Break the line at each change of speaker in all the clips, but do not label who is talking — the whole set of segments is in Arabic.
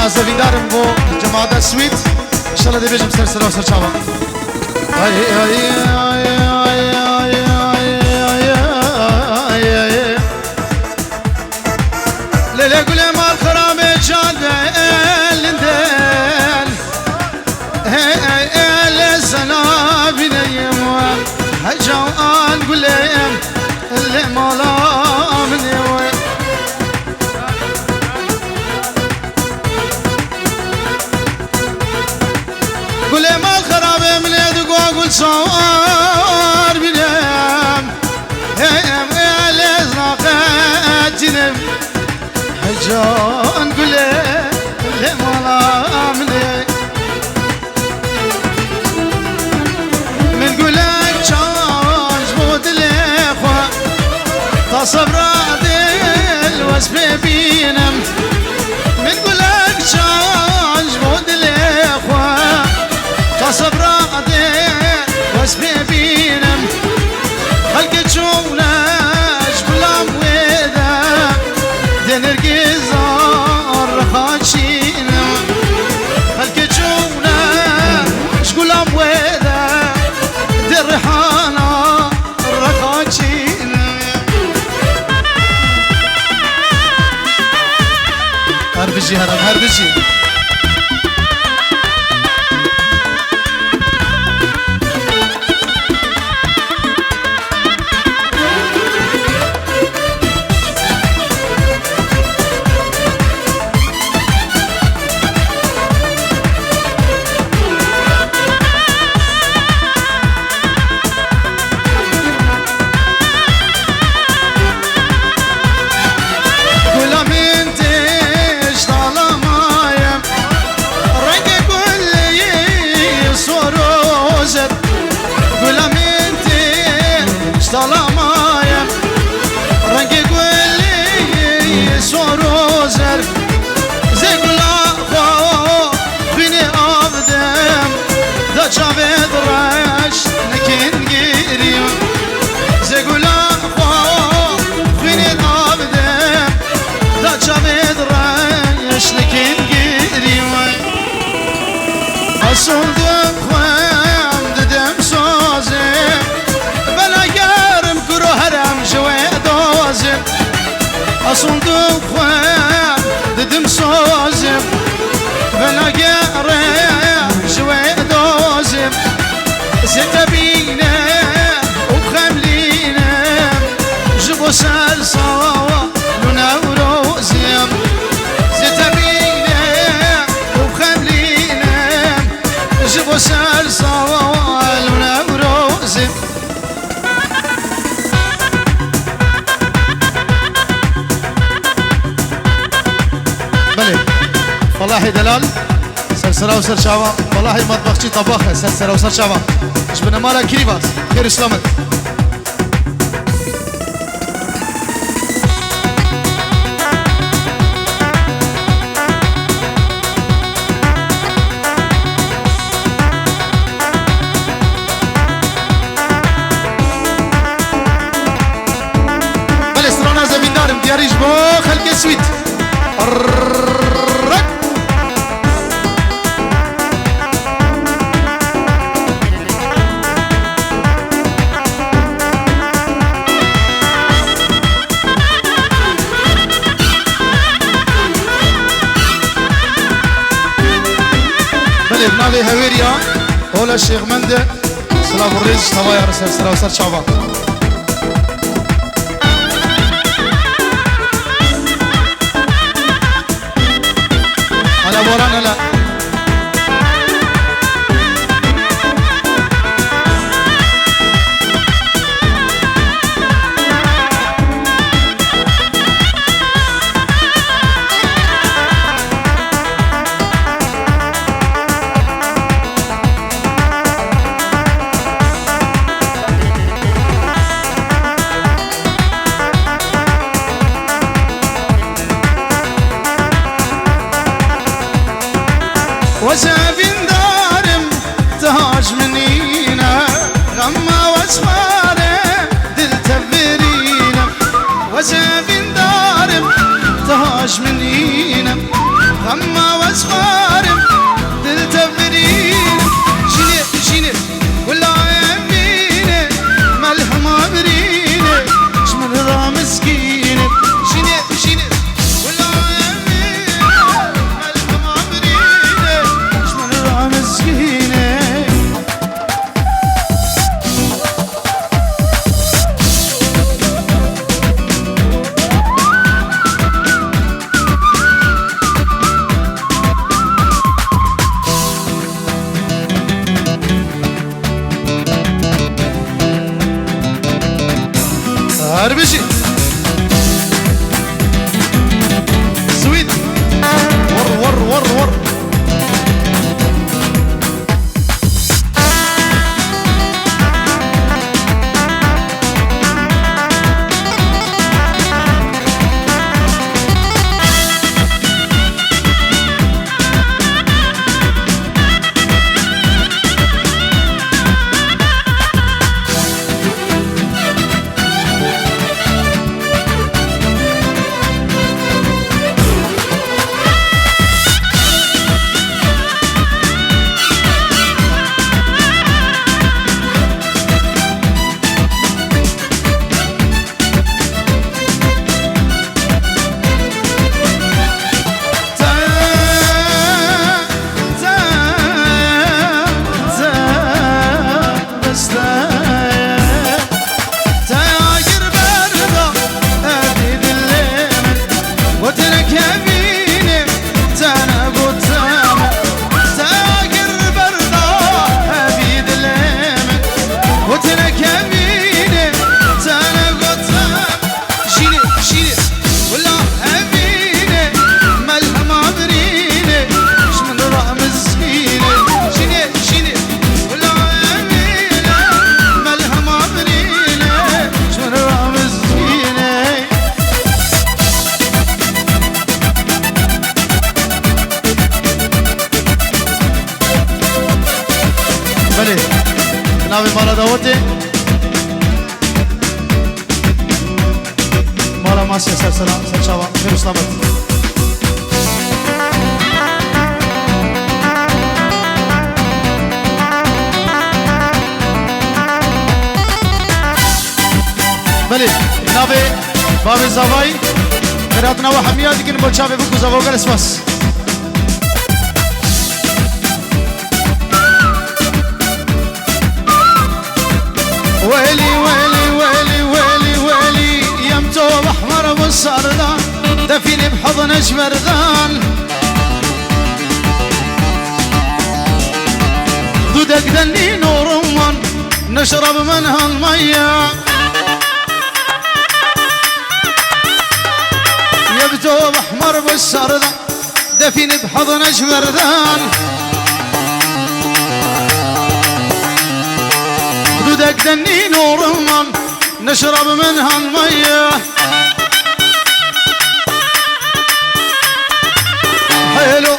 نازوین دارم بو جماعت سویت انشالله دی بیجم سر سر و سر چاوا لیله گله مال خراب جان لندن لسنا بینیم هجوان گلیم لمالا منیم گله مال خراب من یدگو گل سوار بینیم لسنا قدینیم هجوان گلیم لمالا منیم صبر دل وس ببینم من گلک چانج بود لخوا تا صبر دل وس ببینم خلق چونش بلام ویدم دنرگزار خاچینم خلق چونش بلام ویدم درحانا رخاچینم هر بجی هرم هر بجی سلامایم رنگ گلی سروزر زگلا خو بینی آبدم دا جاوید راش نکن گیریم زگلا خو بینی آبدم دا جاوید راش نکن گیریم اسوندم خوام ددم سازم أصندوق خوان ددم صوزم بلا قرم شوي دوزم ستبينا وبخملينا جبو سلصوا لنا وروزم ستبينا وبخملينا جبو سلصوا لنا وروزم بله والله دلال سرسرا و سرچاوا والله مطبخچی طباخه سرسرا و سرچاوا اش بنا مالا کریباس خیر اسلامت بله سرانا زمین دارم دیاریش با خلق سویت بله بناوی هویریا اولا شیخ منده سلام الرئیس توایا رسل سر و سر چاوا على بورانا لا وزابين دارم تهاج منينا غما واسماره دل تبرينا وزابين دارم تهاج منينا غما مسخارم دل تبرين شيني شيني ولا يميني ملهم عبريني شمن را مسكيني شيني شيني ولا يميني ملهم عبريني شمن را مسكيني هربشي سويت ور ور ور ور ناوي مالا داوتي مالا ماسيا سلسلة سلشاوة خير سلامت بلي ناوي بابي زاواي خيراتنا وحمية ديكن بوچاوي بكو زاوغل اسواس ويلي ويلي ويلي ويلي ويلي يمتو بحمر بالسردان دفيني بحضن جبردان دودك دني نور من نشرب منها المية يبتو بحمر بالسردان دفيني بحضن جبردان دودك دني نور من نشرب منها المية حلو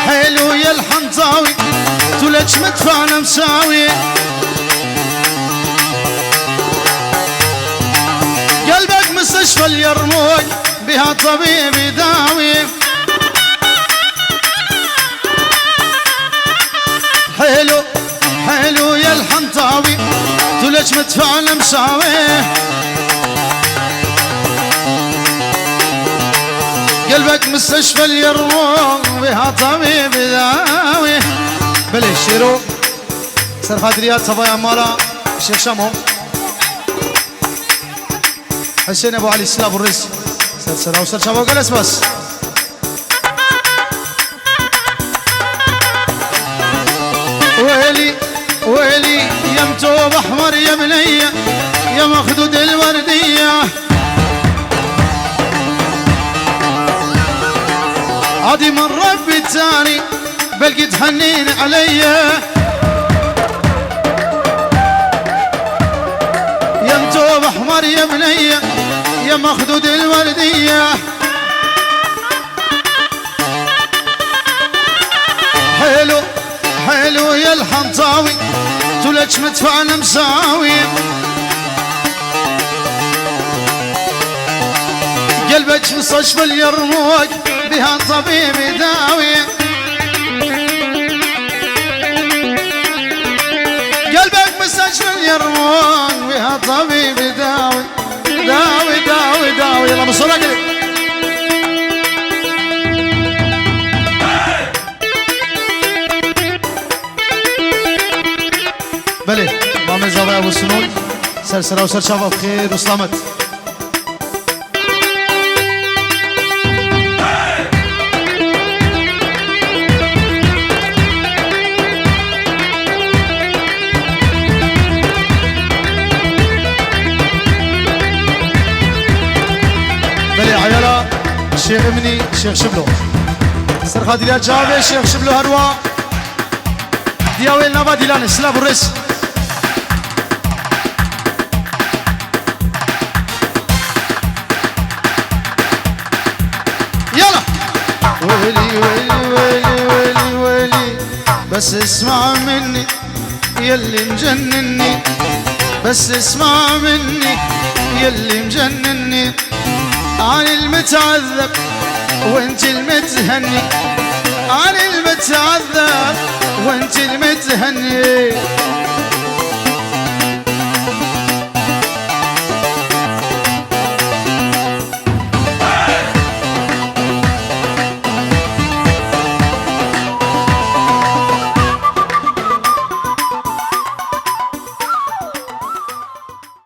حلو يا الحنطاوي تولج مدفعنا مساوي قلبك مستشفى اليرموك بها طبيب يداوي حلو حلو يا الحنطاوي تولج مدفعنا مساوي قلبك مستشفى اليرموك بها طبيب يداوي بلي شيرو سرخادريات صبايا مالا الشيخ شامو حسين ابو علي السلاب الرز سلسلة وسر شابو جلس بس ويلي ويلي يا متوب احمر يا بنيه يا مخدود الورديه عادي من ربي التاني بلقي تحنين عليا يا متوب احمر يا بنيه يا مخدود الورديه حلو حلو يا الحنطاوي تولج مدفعنا مساوي قلبك مستشفى اليرموك بها طبيب يداوي مستشفى اليرمون بها طبيب داوي داوي داوي داوي. يلا بصورة كده. بله بامن زاوية أبو سنون سرسرة وسر شباب خير وسلامت. بله عيالا الشيخ ابني الشيخ شبلو سرخا ديال جابي الشيخ شبلو هروا دياويل نافا ديلان سلاب الرس. يلا ويلي ويلي ويلي ويلي ويلي بس اسمع مني يلي مجنني بس اسمع مني يلي مجنني عن المتعذب وانت المتهني عن المتعذب وانت المتهني